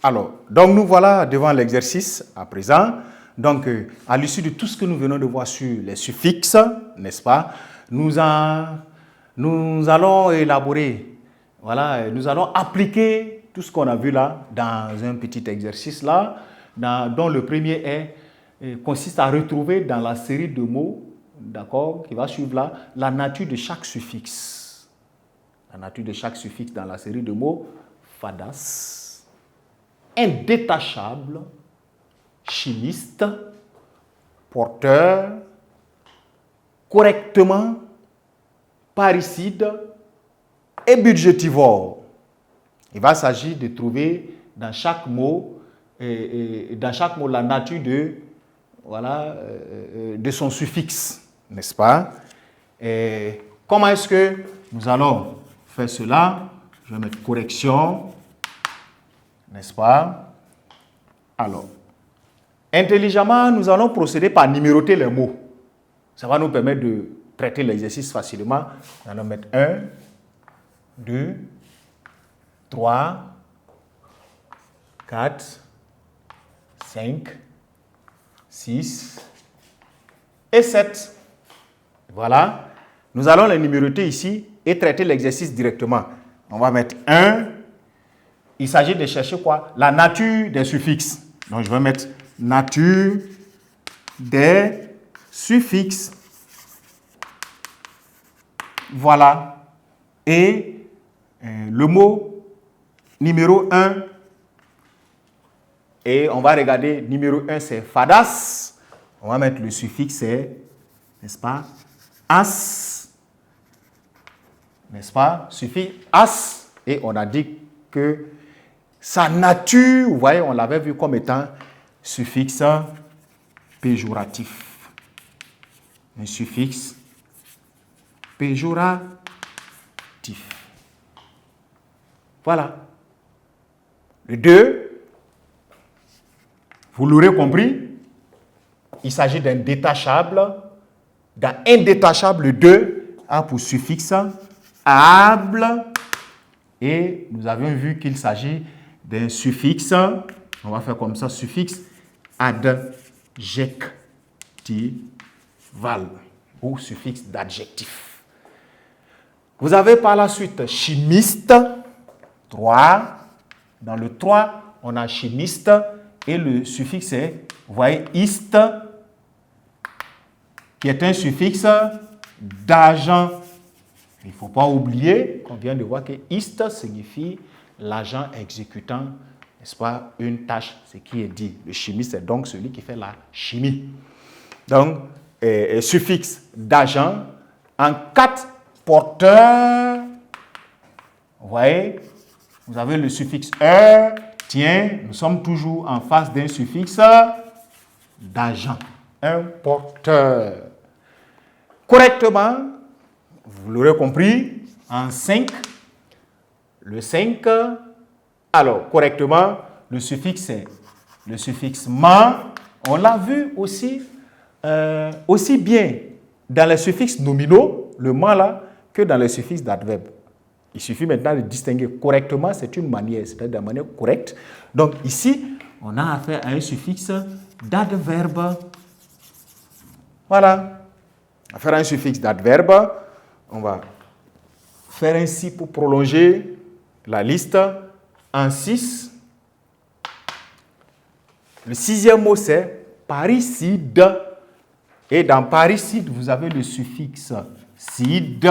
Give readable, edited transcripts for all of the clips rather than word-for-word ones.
Alors, donc nous voilà devant l'exercice à présent. Donc, à l'issue de tout ce que nous venons de voir sur les suffixes, n'est-ce pas, nous allons élaborer, voilà, nous allons appliquer tout ce qu'on a vu là dans un petit exercice là, dont le premier consiste à retrouver dans la série de mots, d'accord, qui va suivre là, la nature de chaque suffixe. La nature de chaque suffixe dans la série de mots, fadas, indétachable, chimiste, porteur, correctement, parricide et budgétivore. Il va s'agir de trouver dans chaque mot, la nature de, voilà, de son suffixe, n'est-ce pas? Et comment est-ce que nous allons faire cela? Je vais mettre correction, n'est-ce pas? Alors, intelligemment, nous allons procéder par numéroter les mots. Ça va nous permettre de traiter l'exercice facilement. Nous allons mettre 1, 2, 3, 4, 5, 6 et 7. Voilà. Nous allons les numéroter ici et traiter l'exercice directement. On va mettre 1. Il s'agit de chercher quoi? La nature des suffixes. Donc, je vais mettre nature des suffixes. Voilà. Et le mot numéro 1. Et on va regarder, numéro 1, c'est fadas. On va mettre le suffixe, c'est, n'est-ce pas, as. N'est-ce pas? Suffixe as. Et on a dit que sa nature, vous voyez, on l'avait vu comme étant suffixe péjoratif. Un suffixe péjoratif. Voilà. Le 2, vous l'aurez compris, il s'agit d'un détachable. Dans indétachable, le 2 a pour suffixe able. Et nous avions vu qu'il s'agit d'un suffixe, on va faire comme ça, suffixe adjectival ou suffixe d'adjectif. Vous avez par la suite chimiste, 3. Dans le 3, on a chimiste et le suffixe est, vous voyez, iste, qui est un suffixe d'agent. Il ne faut pas oublier qu'on vient de voir que iste signifie l'agent exécutant, n'est-ce pas, une tâche, ce qui est dit. Le chimiste est donc celui qui fait la chimie. Donc, suffixe d'agent en 4 porteurs. Vous voyez, vous avez le suffixe er. Tiens, nous sommes toujours en face d'un suffixe d'agent. Un porteur. Correctement, vous l'aurez compris, en 5, le 5, alors correctement, le suffixe est le suffixe man. On l'a vu aussi, aussi bien dans les suffixes nominaux, le man là, que dans les suffixes d'adverbe. Il suffit maintenant de distinguer correctement, c'est une manière, c'est-à-dire de manière correcte. Donc ici, on a affaire à un suffixe d'adverbe. Voilà. Affaire à un suffixe d'adverbe. On va faire ainsi pour prolonger la liste en 6. Le 6e mot, c'est parricide. Et dans parricide, vous avez le suffixe cide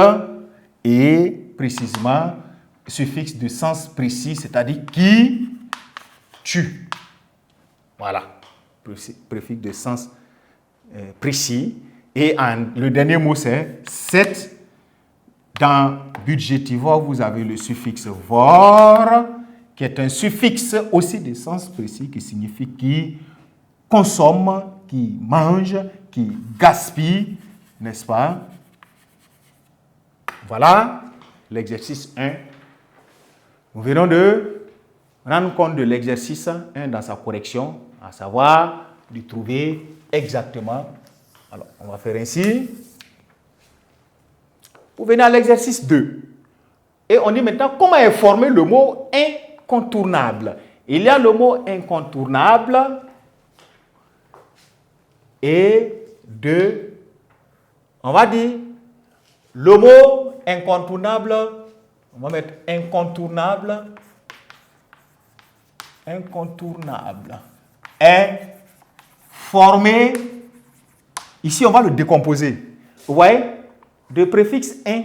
et précisément suffixe de sens précis, c'est-à-dire qui tue. Voilà, préfixe de sens précis. Et le dernier mot, c'est 7. Dans budgétivore, vous avez le suffixe vor, qui est un suffixe aussi de sens précis, qui signifie qui consomme, qui mange, qui gaspille, n'est-ce pas? Voilà l'exercice 1. Nous venons de rendre compte de l'exercice 1 dans sa correction, à savoir de trouver exactement. Alors, on va faire ainsi. Vous venez à l'exercice 2. Et on dit maintenant comment est formé le mot incontournable. Il y a le mot incontournable et on va dire, le mot incontournable, on va mettre incontournable, est formé, ici on va le décomposer. Vous voyez, de préfixe in,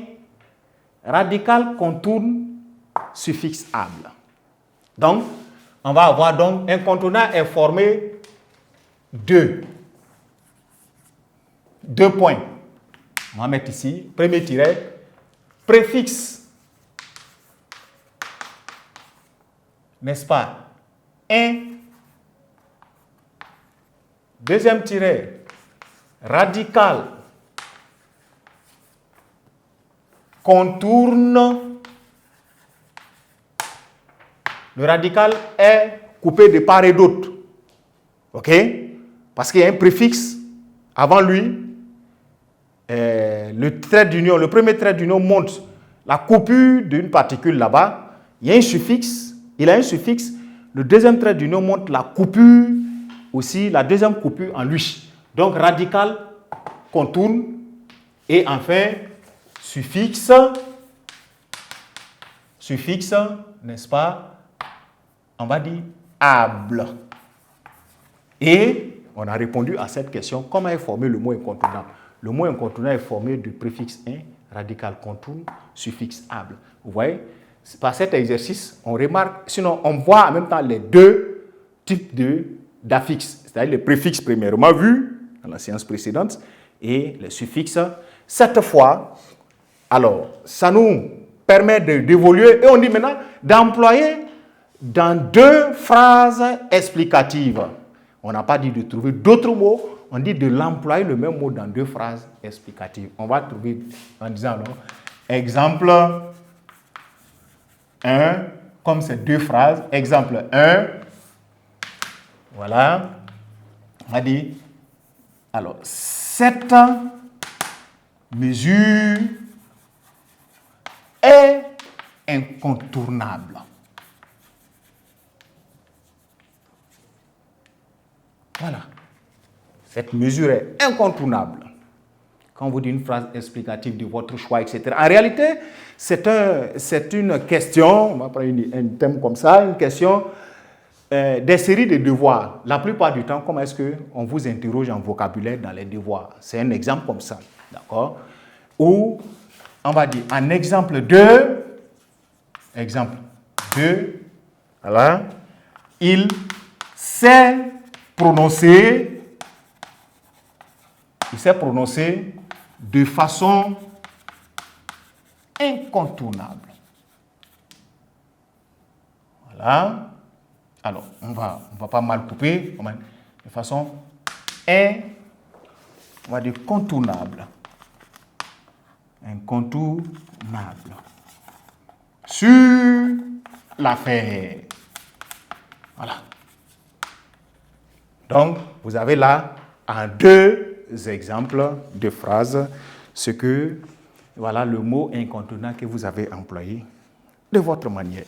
radical, contourne, suffixe able. Donc, on va avoir donc incontournable est formé de deux points. On va mettre ici, premier tiret, préfixe, n'est-ce pas, in, deuxième tiret, radical, contourne. Le radical est coupé de part et d'autre. OK? Parce qu'il y a un préfixe avant lui. Le trait d'union, le premier trait d'union montre la coupure d'une particule là-bas. Il y a un suffixe. Il a un suffixe. Le deuxième trait d'union montre la coupure aussi, la deuxième coupure en lui. Donc radical, contourne. Et enfin, suffixe, n'est-ce pas? On va dire able. Et on a répondu à cette question, comment est formé le mot incontournable? Le mot incontournable est formé du préfixe in, radical contourne, suffixe able. Vous voyez, par cet exercice, on remarque, sinon on voit en même temps les deux types d'affixes, c'est-à-dire les préfixes premièrement vus dans la séance précédente et les suffixes. Cette fois, alors, ça nous permet d'évoluer et on dit maintenant d'employer dans deux phrases explicatives. On n'a pas dit de trouver d'autres mots, on dit de l'employer le même mot dans deux phrases explicatives. On va trouver en disant alors, exemple 1, comme ces deux phrases, exemple 1, voilà, on va dire, alors, cette mesure est incontournable. Voilà. Cette mesure est incontournable. Quand on vous dit une phrase explicative de votre choix, etc. En réalité, c'est une question, on va prendre un thème comme ça, une question des séries de devoirs. La plupart du temps, comment est-ce qu'on vous interroge en vocabulaire dans les devoirs? C'est un exemple comme ça, d'accord? Ou, on va dire, en exemple 2, voilà, il s'est prononcé de façon incontournable. Voilà. Alors, on va pas mal couper. De façon on va dire contournable. Incontournable. Sur l'affaire. Voilà. Donc, vous avez là, en deux exemples de phrases, ce que, voilà, le mot incontournable que vous avez employé de votre manière.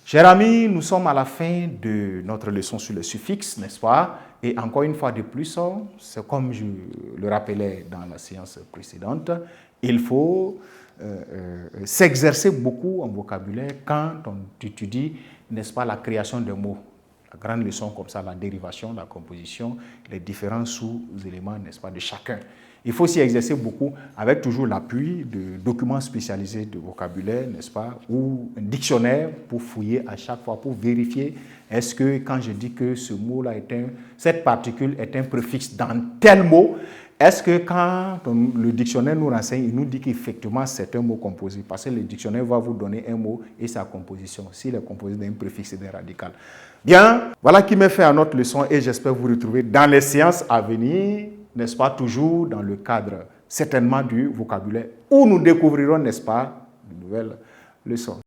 Chers amis, nous sommes à la fin de notre leçon sur le suffixe, n'est-ce pas? Et encore une fois de plus, c'est comme je le rappelais dans la séance précédente, il faut s'exercer beaucoup en vocabulaire quand on étudie, n'est-ce pas, la création de mots. La grande leçon comme ça, la dérivation, la composition, les différents sous-éléments, n'est-ce pas, de chacun. Il faut s'y exercer beaucoup avec toujours l'appui de documents spécialisés de vocabulaire, n'est-ce pas, ou un dictionnaire pour fouiller à chaque fois, pour vérifier est-ce que quand je dis que ce mot-là cette particule est un préfixe dans tel mot, est-ce que quand le dictionnaire nous renseigne, il nous dit qu'effectivement c'est un mot composé, parce que le dictionnaire va vous donner un mot et sa composition, s'il est composé d'un préfixe et d'un radical. Bien, voilà qui met fin à notre leçon et j'espère vous retrouver dans les séances à venir, n'est-ce pas, toujours dans le cadre certainement du vocabulaire où nous découvrirons, n'est-ce pas, de nouvelles leçons.